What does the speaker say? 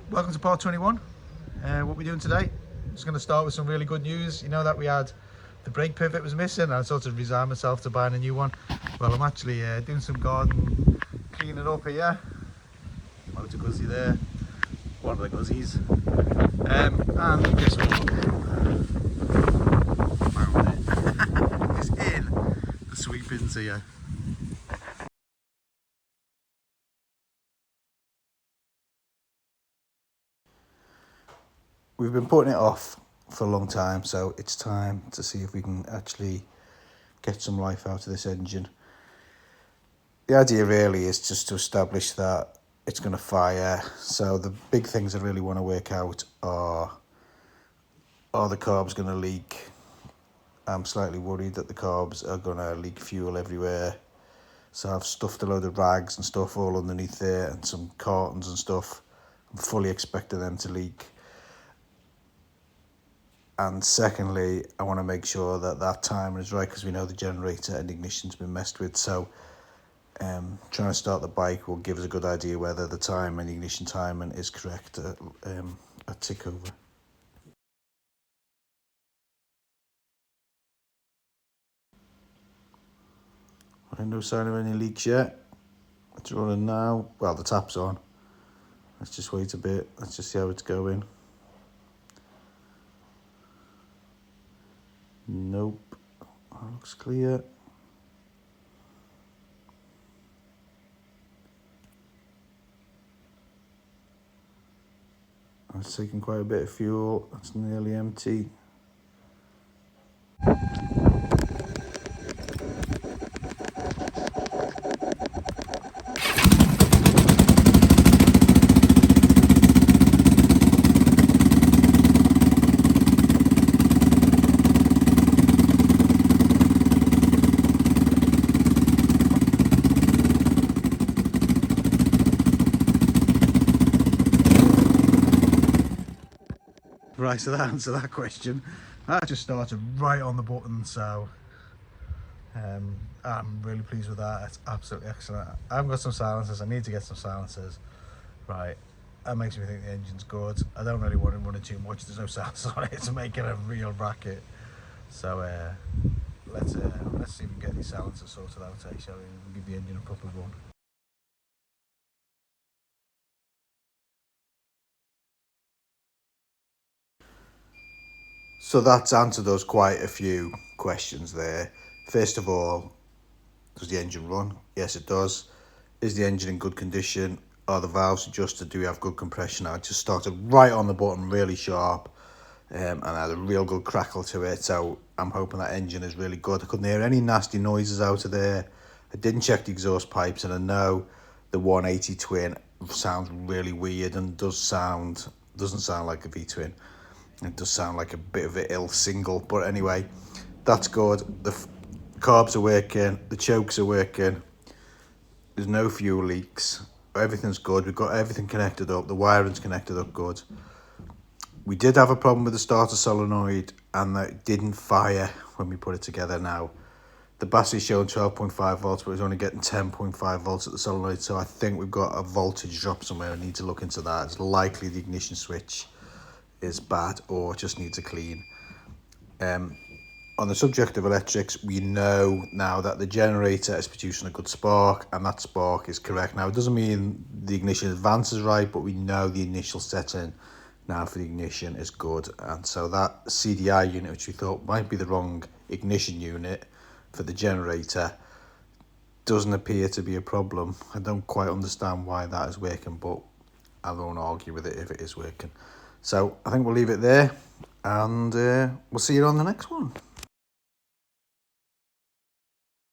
Welcome to part 21. What we're doing today, I'm just going to start with some really good news. You know that we had the brake pivot was missing and I sort of resigned myself to buying a new one. Well, I'm actually doing some garden cleaning up here. Motor guzzy there, one of the guzzies. And guess what? Found it. It's in the sweepings here. We've been putting it off for a long time, so it's time to see if we can actually get some life out of this engine. The idea really is just to establish that it's going to fire. So the big things I really want to work out are the carbs going to leak? I'm slightly worried that the carbs are going to leak fuel everywhere. So I've stuffed a load of rags and stuff all underneath there and some cartons and stuff. I'm fully expecting them to leak. And secondly, I want to make sure that that timer is right because we know the generator and ignition's been messed with. So trying to start the bike will give us a good idea whether the time and ignition timing is correct at tick over. No sign of any leaks yet. It's running now. Well, the tap's on. Let's just wait a bit. Let's just see how it's going. Nope. That looks clear. It's taking quite a bit of fuel. That's nearly empty. Right, so that answered that question. That just started right on the button, so I'm really pleased with that. It's absolutely excellent. I've got some silencers. I need to get some silencers. Right, that makes me think the engine's good. I don't really want it running too much. There's no silencers on it to make it a real racket. So let's see if we can get these silencers sorted out, shall we? And give the engine a proper run. So that's answered us quite a few questions there. First of all, does the engine run? Yes, it does. Is the engine in good condition? Are the valves adjusted? Do we have good compression? I just started right on the button, really sharp, and I had a real good crackle to it. So I'm hoping that engine is really good. I couldn't hear any nasty noises out of there. I didn't check the exhaust pipes, and I know the 180 twin sounds really weird and doesn't sound like a V-twin. It does sound like a bit of an ill single, but anyway, that's good. The carbs are working, the chokes are working, there's no fuel leaks, everything's good. We've got everything connected up, the wiring's connected up good. We did have a problem with the starter solenoid and that didn't fire when we put it together. Now the battery's showing 12.5 volts, but it's only getting 10.5 volts at the solenoid, so I think we've got a voltage drop somewhere. I need to look into that. It's likely the ignition switch is bad or just needs a clean. On the subject of electrics, we know now that the generator is producing a good spark, and that spark is correct. Now, it doesn't mean the ignition advance is right, but we know the initial setting now for the ignition is good. And so that CDI unit, which we thought might be the wrong ignition unit for the generator, doesn't appear to be a problem. I don't quite understand why that is working, but I won't argue with it if it is working. So I think we'll leave it there, and we'll see you on the next one.